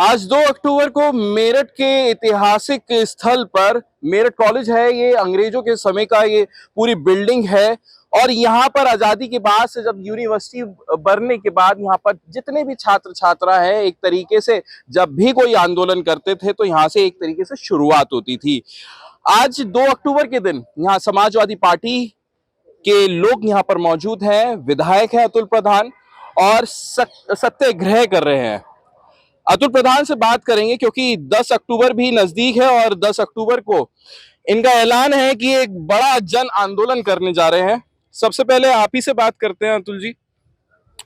आज 2 अक्टूबर को मेरठ के ऐतिहासिक स्थल पर मेरठ कॉलेज है। ये अंग्रेजों के समय का ये पूरी बिल्डिंग है और यहाँ पर आजादी के बाद से जब यूनिवर्सिटी बनने के बाद यहाँ पर जितने भी छात्र छात्रा हैं एक तरीके से जब भी कोई आंदोलन करते थे तो यहाँ से एक तरीके से शुरुआत होती थी। आज 2 अक्टूबर के दिन यहाँ समाजवादी पार्टी के लोग यहाँ पर मौजूद हैं। विधायक है अतुल प्रधान और सत्याग्रह कर रहे हैं। अतुल प्रधान से बात करेंगे क्योंकि 10 अक्टूबर भी नजदीक है और 10 अक्टूबर को इनका ऐलान है कि एक बड़ा जन आंदोलन करने जा रहे हैं। सबसे पहले आप ही से बात करते हैं अतुल जी।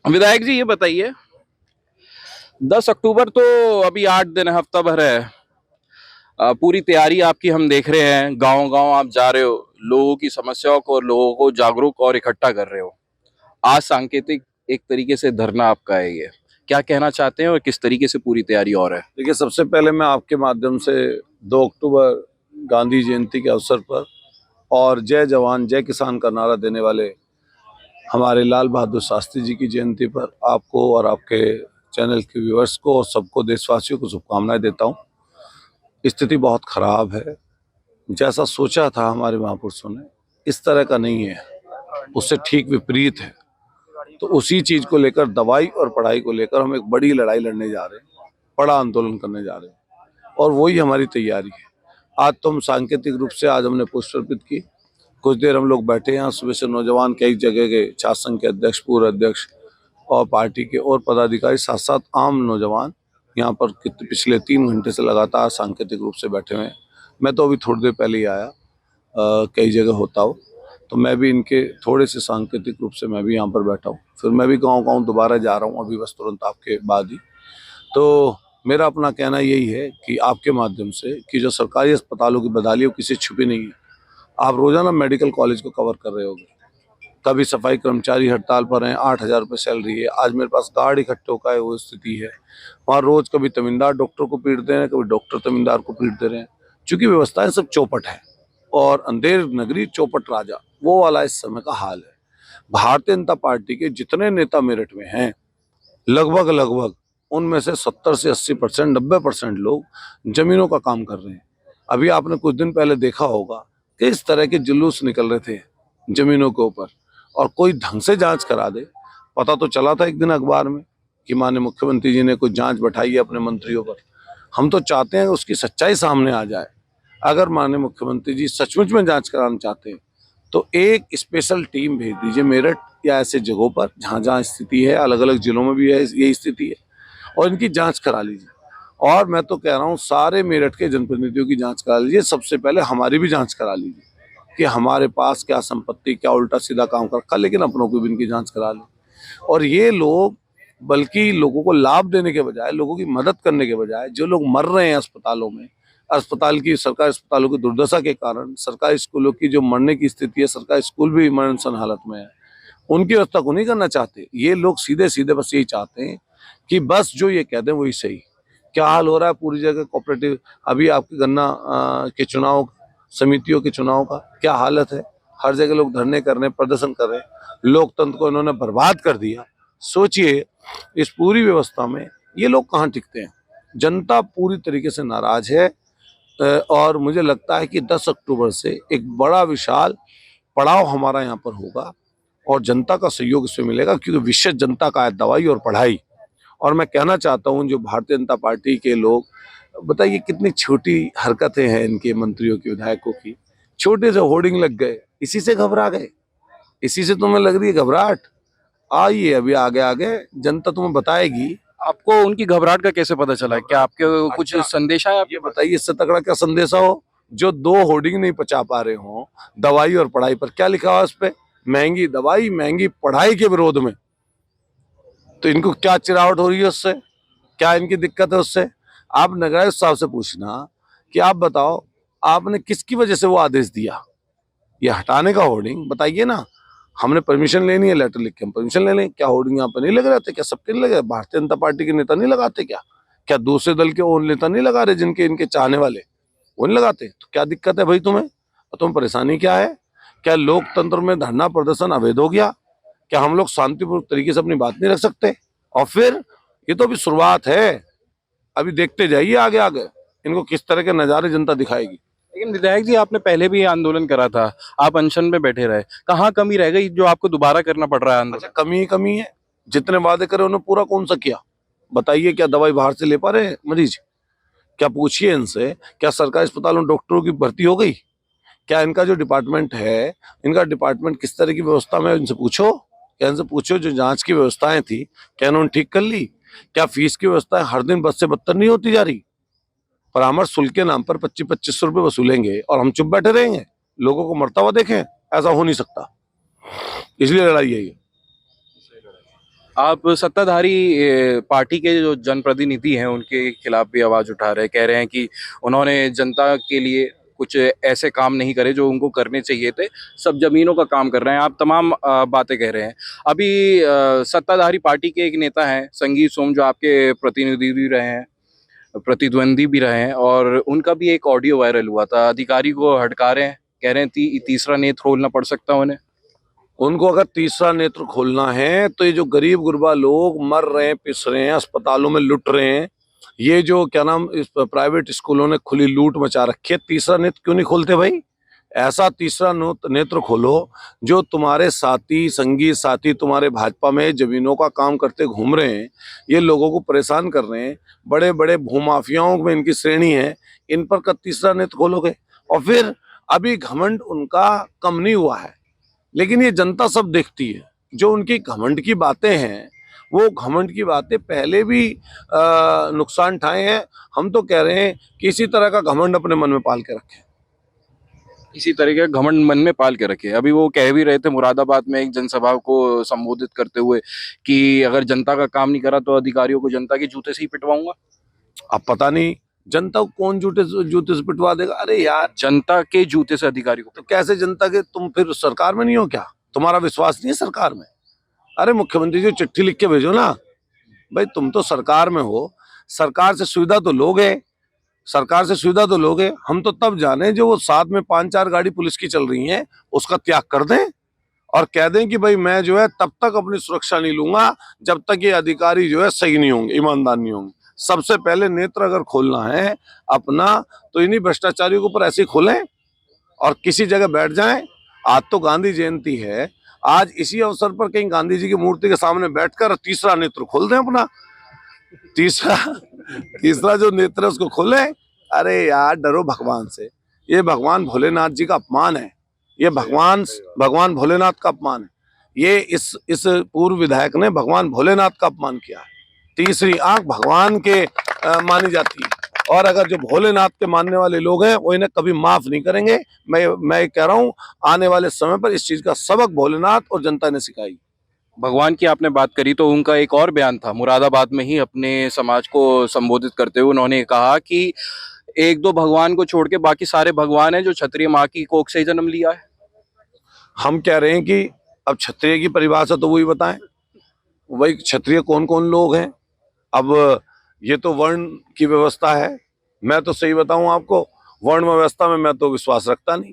विधायक जी ये बताइए, 10 अक्टूबर तो अभी 8 दिन हफ्ता भर है। पूरी तैयारी आपकी हम देख रहे हैं, गांव गांव आप जा रहे हो, लोगों की समस्याओं को, लोगों को जागरूक और इकट्ठा कर रहे हो। आज सांकेतिक एक तरीके से धरना आपका है, ये क्या कहना चाहते हैं और किस तरीके से पूरी तैयारी और है? देखिए, सबसे पहले मैं आपके माध्यम से 2 अक्टूबर गांधी जयंती के अवसर पर और जय जवान जय किसान का नारा देने वाले हमारे लाल बहादुर शास्त्री जी की जयंती पर आपको और आपके चैनल के व्यूअर्स को और सबको, देशवासियों को शुभकामनाएं देता हूं। स्थिति बहुत खराब है। जैसा सोचा था हमारे महापुरुषों ने, इस तरह का नहीं है, उससे ठीक विपरीत है। तो उसी चीज को लेकर, दवाई और पढ़ाई को लेकर हम एक बड़ी लड़ाई लड़ने जा रहे हैं, बड़ा आंदोलन करने जा रहे हैं और वही हमारी तैयारी है। आज तो हम सांकेतिक रूप से आज हमने पुष्प अर्पित की। कुछ देर हम लोग बैठे हैं। सुबह से नौजवान कई जगह के छात्र संघ के अध्यक्ष, पूर्व अध्यक्ष और पार्टी के और पदाधिकारी, साथ साथ आम नौजवान यहाँ पर पिछले 3 घंटे से लगातार सांकेतिक रूप से बैठे हुए हैं। मैं तो अभी थोड़ी देर पहले ही आया, कई जगह होता हो, तो मैं भी इनके थोड़े से सांकेतिक रूप से मैं भी यहाँ पर बैठा हूँ। फिर मैं भी गाँव दोबारा जा रहा हूँ, अभी बस तुरंत आपके बाद ही। तो मेरा अपना कहना यही है कि आपके माध्यम से कि जो सरकारी अस्पतालों की बदहाली किसी छुपी नहीं है। आप रोजाना मेडिकल कॉलेज को कवर कर रहे होगे। कभी सफाई कर्मचारी हड़ताल पर हैं, 8,000 रुपये सैलरी है। आज मेरे पास गार्ड इकट्ठे होकर वो स्थिति है। वहाँ रोज कभी तमींदार डॉक्टर को पीट दे रहे हैं, कभी डॉक्टर तमींदार को पीट दे रहे हैं। चूंकि व्यवस्थाएं सब चौपट है और अंधेर नगरी चौपट राजा, वो वाला इस समय का हाल है। भारतीय जनता पार्टी के जितने नेता मेरठ में हैं, लगभग उनमें से 70 से 80%, 90% लोग जमीनों का काम कर रहे हैं। अभी आपने कुछ दिन पहले देखा होगा कि इस तरह के जुलूस निकल रहे थे जमीनों के ऊपर, और कोई ढंग से जांच करा दे। पता तो चला था एक दिन अखबार में कि माननीय मुख्यमंत्री जी ने कुछ जांच बैठाई है अपने मंत्रियों पर। हम तो चाहते हैं उसकी सच्चाई सामने आ जाए। अगर माननीय मुख्यमंत्री जी सचमुच में जांच कराना चाहते हैं तो एक स्पेशल टीम भेज दीजिए मेरठ या ऐसे जगहों पर जहाँ जहाँ स्थिति है। अलग अलग जिलों में भी है यही स्थिति है, और इनकी जांच करा लीजिए। और मैं तो कह रहा हूँ सारे मेरठ के जनप्रतिनिधियों की जांच करा लीजिए। सबसे पहले हमारी भी जांच करा लीजिए कि हमारे पास क्या संपत्ति, क्या उल्टा सीधा काम कर रखा, लेकिन अपनों की भी इनकी जांच करा लें। और ये लोग बल्कि लोगों को लाभ देने के बजाय, लोगों की मदद करने के बजाय, जो लोग मर रहे हैं अस्पतालों में, सरकारी अस्पतालों की दुर्दशा के कारण, सरकारी स्कूलों की जो मरने की स्थिति है, सरकारी स्कूल भी मरणसन हालत में है, उनकी व्यवस्था को नहीं करना चाहते। ये लोग सीधे सीधे बस यही चाहते हैं कि बस जो ये कह दें वही सही। क्या हाल हो रहा है पूरी जगह कोऑपरेटिव, अभी आपके गन्ना के चुनाव, समितियों के चुनाव का क्या हालत है। हर जगह लोग धरने कर रहे हैं, प्रदर्शन कर रहे हैं। लोकतंत्र को इन्होंने बर्बाद कर दिया। सोचिए, इस पूरी व्यवस्था में ये लोग कहाँ टिकते हैं। जनता पूरी तरीके से नाराज है और मुझे लगता है कि 10 अक्टूबर से एक बड़ा विशाल पड़ाव हमारा यहाँ पर होगा और जनता का सहयोग इसमें मिलेगा, क्योंकि विषय जनता का है, दवाई और पढ़ाई। और मैं कहना चाहता हूं, जो भारतीय जनता पार्टी के लोग, बताइए कितनी छोटी हरकतें हैं इनके मंत्रियों की, विधायकों की। छोटे से होर्डिंग लग गए, इसी से घबरा गए, इसी से तुम्हें लग रही है घबराहट। आइए अभी आगे आगे जनता तुम्हें बताएगी। आपको उनकी घबराहट का कैसे पता चला? क्या आपके कुछ संदेश आया? आप ये बताइए, इससे तगड़ा क्या संदेशा हो जो 2 होर्डिंग नहीं पचा पा रहे हो दवाई और पढ़ाई पर। क्या लिखा हुआ उस पे? महंगी दवाई, महंगी पढ़ाई के विरोध में। तो इनको क्या चिरावट हो रही है उससे? क्या इनकी दिक्कत है उससे? आप नगरायुक्त साहब से पूछना कि आप बताओ, आपने किसकी वजह से वो आदेश दिया ये हटाने का होर्डिंग, बताइए ना। हमने परमिशन लेनी है, लेटर लिख के हम परमिशन ले लें। क्या होर्डिंग यहाँ पर नहीं लग रहे थे? क्या सबके नहीं लगे? भारतीय जनता पार्टी के नेता नहीं लगाते क्या? क्या दूसरे दल के और नेता नहीं लगा रहे, जिनके इनके चाहने वाले वो नहीं लगाते? तो क्या दिक्कत है भाई तुम्हें? और तुम्हें परेशानी क्या है? क्या लोकतंत्र में धरना प्रदर्शन अवैध हो गया? क्या हम लोग शांतिपूर्ण तरीके से अपनी बात नहीं रख सकते? और फिर ये तो अभी शुरुआत है। अभी देखते जाइए आगे आगे इनको किस तरह के नज़ारे जनता दिखाएगी। लेकिन विधायक जी, आपने पहले भी ये आंदोलन करा था, आप अनशन में बैठे रहे, कहाँ कमी रह गई जो आपको दोबारा करना पड़ रहा है अच्छा, आंदोलन? कमी ही कमी है। जितने वादे करे उन्होंने पूरा कौन सा किया बताइए? क्या दवाई बाहर से ले पा रहे हैं मरीज? क्या पूछिए इनसे, क्या सरकारी अस्पतालों में डॉक्टरों की भर्ती हो गई? क्या इनका जो डिपार्टमेंट है, इनका डिपार्टमेंट किस तरह की व्यवस्था में, इनसे पूछो। क्या इनसे पूछो जो जांच की व्यवस्थाएं थी क्या इन्होंने ठीक कर ली? क्या फीस की व्यवस्था हर दिन बद से बदतर नहीं होती जा रही? परामर्श शुल्क के नाम पर 25-2500 रुपये वसूलेंगे और हम चुप बैठे रहेंगे, लोगों को मरता हुआ देखें? ऐसा हो नहीं सकता, इसलिए लड़ाई है ये। आप सत्ताधारी पार्टी के जो जनप्रतिनिधि हैं उनके खिलाफ भी आवाज उठा रहे हैं, कह रहे हैं कि उन्होंने जनता के लिए कुछ ऐसे काम नहीं करे जो उनको करने चाहिए थे, सब जमीनों का काम कर रहे हैं, आप तमाम बातें कह रहे हैं। अभी सत्ताधारी पार्टी के एक नेता हैं संगीत सोम, जो आपके प्रतिनिधि भी रहे हैं, प्रतिद्वंदी भी रहे हैं, और उनका भी एक ऑडियो वायरल हुआ था, अधिकारी को हटका रहे हैं, कह रहे हैं तीसरा नेत्र खोलना पड़ सकता है उन्हें। उनको अगर तीसरा नेत्र खोलना है तो ये जो गरीब गुरबा लोग मर रहे हैं, पिस रहे हैं, अस्पतालों में लुट रहे हैं, ये जो क्या नाम इस प्राइवेट स्कूलों ने खुली लूट मचा रखी है, तीसरा नेत्र क्यों नहीं खोलते भाई? ऐसा तीसरा नेत्र खोलो जो तुम्हारे साथी संगी साथी तुम्हारे भाजपा में जमीनों का काम करते घूम रहे हैं, ये लोगों को परेशान कर रहे हैं, बड़े बड़े भूमाफियाओं में इनकी श्रेणी है, इन पर कब तीसरा नेत्र खोलोगे? और फिर अभी घमंड उनका कम नहीं हुआ है, लेकिन ये जनता सब देखती है। जो उनकी घमंड की बातें हैं, वो घमंड की बातें पहले भी नुकसान ठाए हैं। हम तो कह रहे हैं कि इसी तरह का घमंड अपने मन में पाल के रखें। इसी तरीके का घमंड मन में पाल के रखे। अभी वो कह भी रहे थे मुरादाबाद में एक जनसभा को संबोधित करते हुए कि अगर जनता का काम नहीं करा तो अधिकारियों को जनता के जूते से ही पिटवाऊंगा। अब पता नहीं जनता को कौन जूते जूते से पिटवा देगा। अरे यार, जनता के जूते से अधिकारी को। तो कैसे जनता के? तुम फिर सरकार में नहीं हो क्या? तुम्हारा विश्वास नहीं है सरकार में? अरे मुख्यमंत्री जी चिट्ठी लिख के भेजो ना भाई, तुम तो सरकार में हो, सरकार से सुविधा तो लोगे, सरकार से सुविधा तो लोगे। हम तो तब जाने जो वो साथ में 5-4 गाड़ी पुलिस की चल रही हैं उसका त्याग कर दें और कह दें कि भाई मैं जो है तब तक अपनी सुरक्षा नहीं लूंगा जब तक ये अधिकारी जो है सही नहीं होंगे, ईमानदार नहीं होंगे। सबसे पहले नेत्र अगर खोलना है अपना तो इन्हीं भ्रष्टाचारियों के ऊपर ऐसे ही खोलें और किसी जगह बैठ जाएं। आज तो गांधी जयंती है, आज इसी अवसर पर कहीं गांधी जी की मूर्ति के सामने बैठकर तीसरा नेत्र खोल दें अपना। तीसरा तीसरा जो नेत्र है उसको खोले। अरे यार, डरो भगवान से। ये भगवान भोलेनाथ जी का अपमान है, ये भगवान भोलेनाथ का अपमान है। ये इस पूर्व विधायक ने भगवान भोलेनाथ का अपमान किया है। तीसरी आंख भगवान के मानी जाती है, और अगर जो भोलेनाथ के मानने वाले लोग हैं वो इन्हें कभी माफ नहीं करेंगे। मैं कह रहा हूँ आने वाले समय पर इस चीज का सबक भोलेनाथ और जनता ने सिखाई। भगवान की आपने बात करी तो उनका एक और बयान था मुरादाबाद में ही, अपने समाज को संबोधित करते हुए उन्होंने कहा कि एक दो भगवान को छोड़ के बाकी सारे भगवान हैं जो क्षत्रिय माँ की कोख से ही जन्म लिया है। हम कह रहे हैं कि अब क्षत्रिय की परिभाषा तो वही बताएं, वही क्षत्रिय कौन कौन लोग हैं। अब ये तो वर्ण की व्यवस्था है। मैं तो सही बताऊं आपको, वर्ण व्यवस्था में मैं तो विश्वास रखता नहीं।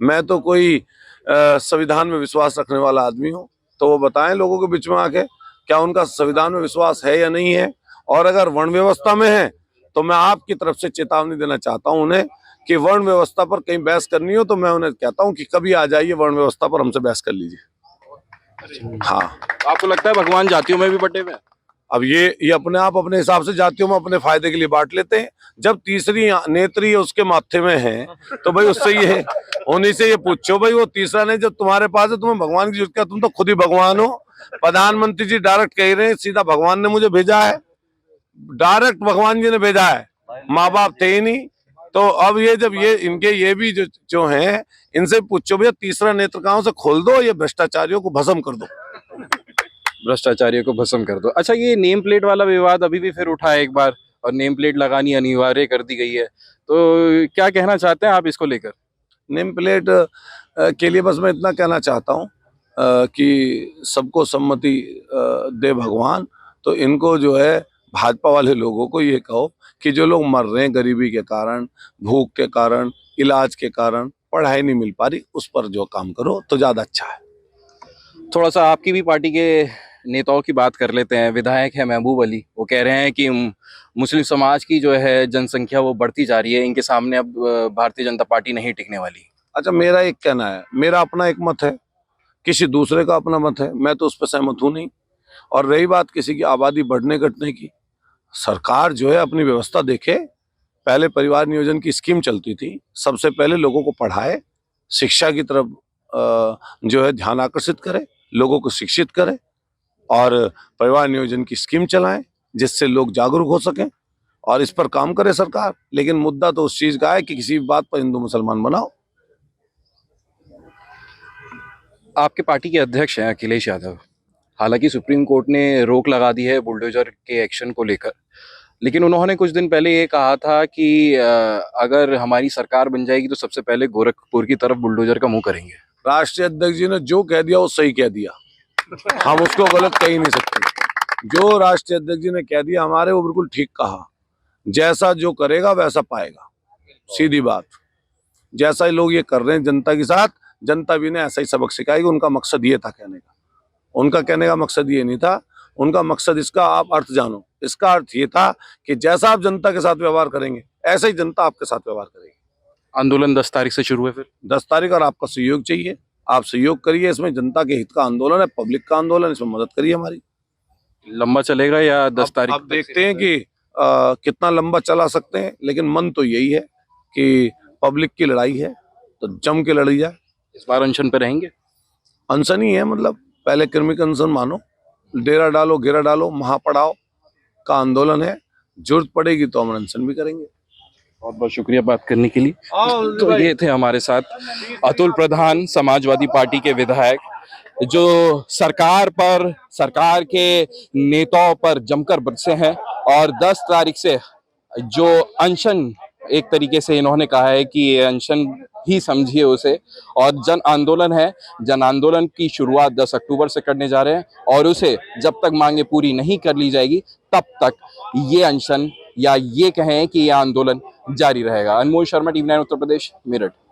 मैं तो कोई संविधान में विश्वास रखने वाला आदमी हूं। तो वो बताएं लोगों के बीच में आके क्या उनका संविधान में विश्वास है या नहीं है। और अगर वर्ण व्यवस्था में है तो मैं आपकी तरफ से चेतावनी देना चाहता हूं उन्हें कि वर्ण व्यवस्था पर कहीं बहस करनी हो तो मैं उन्हें कहता हूं कि कभी आ जाइए वर्ण व्यवस्था पर, हमसे बहस कर लीजिए। हाँ, आपको लगता है भगवान जातियों में भी बटे हुए हैं? अब ये अपने आप अपने हिसाब से जातियों में अपने फायदे के लिए बांट लेते हैं। जब तीसरी नेत्री उसके माथे में है तो भाई उससे ये उन्हीं से ये पूछो भाई, वो तीसरा नहीं जब तुम्हारे पास है तुम्हें भगवान की जरूरत क्या? तुम तो खुद ही भगवान हो। प्रधानमंत्री जी डायरेक्ट कह रहे हैं, सीधा भगवान ने मुझे भेजा है, डायरेक्ट भगवान जी ने भेजा है, माँ बाप थे ही नहीं। तो अब ये जब ये इनके ये भी जो हैं इनसे पूछो भैया तीसरा नेत्र कहाँ से खोल दो, ये भ्रष्टाचारियों को भस्म कर दो। भ्रष्टाचारियों को भस्म कर दो। अच्छा, ये नेम प्लेट वाला विवाद अभी भी फिर उठा है एक बार, और नेम प्लेट लगानी अनिवार्य कर दी गई है, तो क्या कहना चाहते हैं आप इसको लेकर? नेम प्लेट के लिए बस मैं इतना कहना चाहता हूँ कि सबको सम्मति दे भगवान। तो इनको जो है भाजपा वाले लोगों को ये कहो कि जो लोग मर रहे हैं गरीबी के कारण, भूख के कारण, इलाज के कारण, पढ़ाई नहीं मिल पा रही, उस पर जो काम करो तो ज़्यादा अच्छा है। थोड़ा सा आपकी भी पार्टी के नेताओं की बात कर लेते हैं। विधायक है महबूब अली, वो कह रहे हैं कि मुस्लिम समाज की जो है जनसंख्या वो बढ़ती जा रही है, इनके सामने अब भारतीय जनता पार्टी नहीं टिकने वाली। अच्छा, मेरा एक कहना है, मेरा अपना एक मत है, किसी दूसरे का अपना मत है, मैं तो उस पर सहमत हूं नहीं। और रही बात किसी की आबादी बढ़ने घटने की, सरकार जो है अपनी व्यवस्था देखे। पहले परिवार नियोजन की स्कीम चलती थी, सबसे पहले लोगों को पढ़ाए, शिक्षा की तरफ जो है ध्यान आकर्षित करे, लोगों को शिक्षित करे और परिवार नियोजन की स्कीम चलाएं जिससे लोग जागरूक हो सकें और इस पर काम करे सरकार। लेकिन मुद्दा तो उस चीज का है कि किसी भी बात पर हिंदू मुसलमान बनाओ। आपके पार्टी के अध्यक्ष हैं अखिलेश यादव, हालांकि सुप्रीम कोर्ट ने रोक लगा दी है बुलडोजर के एक्शन को लेकर, लेकिन उन्होंने कुछ दिन पहले ये कहा था कि अगर हमारी सरकार बन जाएगी तो सबसे पहले गोरखपुर की तरफ बुलडोजर का मुंह करेंगे। राष्ट्रीय अध्यक्ष जी ने जो कह दिया वो सही कह दिया, हम उसको गलत कह ही नहीं सकते। जो राष्ट्रीय अध्यक्ष जी ने कह दिया हमारे, वो बिल्कुल ठीक कहा। जैसा जो करेगा वैसा पाएगा, सीधी बात। जैसा ही लोग ये कर रहे हैं जनता के साथ, जनता भी ने ऐसा ही सबक सिखाएगी। उनका मकसद ये था कहने का, उनका कहने का मकसद ये नहीं था। उनका मकसद, इसका आप अर्थ जानो, इसका अर्थ ये था कि जैसा आप जनता के साथ व्यवहार करेंगे ऐसा ही जनता आपके साथ व्यवहार करेगी। आंदोलन 10 तारीख से शुरू है, फिर 10 तारीख, और आपका सहयोग चाहिए, आप सहयोग करिए। इसमें जनता के हित का आंदोलन है, पब्लिक का आंदोलन, इसमें मदद करिए हमारी। लंबा चलेगा या 10 तारीख? अब देखते हैं कि कितना लंबा चला सकते हैं, लेकिन मन तो यही है कि पब्लिक की लड़ाई है तो जम के लड़ी जाए। इस बार अनशन पे रहेंगे? अनशन ही है, मतलब पहले क्रमिक अनशन मानो, डेरा डालो घेरा डालो, महापड़ाव का आंदोलन है। जरूरत पड़ेगी तो हम अनशन भी करेंगे। बहुत बहुत शुक्रिया बात करने के लिए। तो ये थे हमारे साथ अतुल प्रधान, समाजवादी पार्टी के विधायक, जो सरकार के नेताओं पर जमकर बरसे हैं और 10 तारीख से जो अनशन, एक तरीके से इन्होंने कहा है कि ये अनशन ही समझिए उसे, और जन आंदोलन है। जन आंदोलन की शुरुआत 10 अक्टूबर से करने जा रहे हैं और उसे जब तक मांगे पूरी नहीं कर ली जाएगी तब तक ये अनशन, या ये कहें कि ये आंदोलन जारी रहेगा। अनमोल शर्मा, टीवी 9 उत्तर प्रदेश, मेरठ।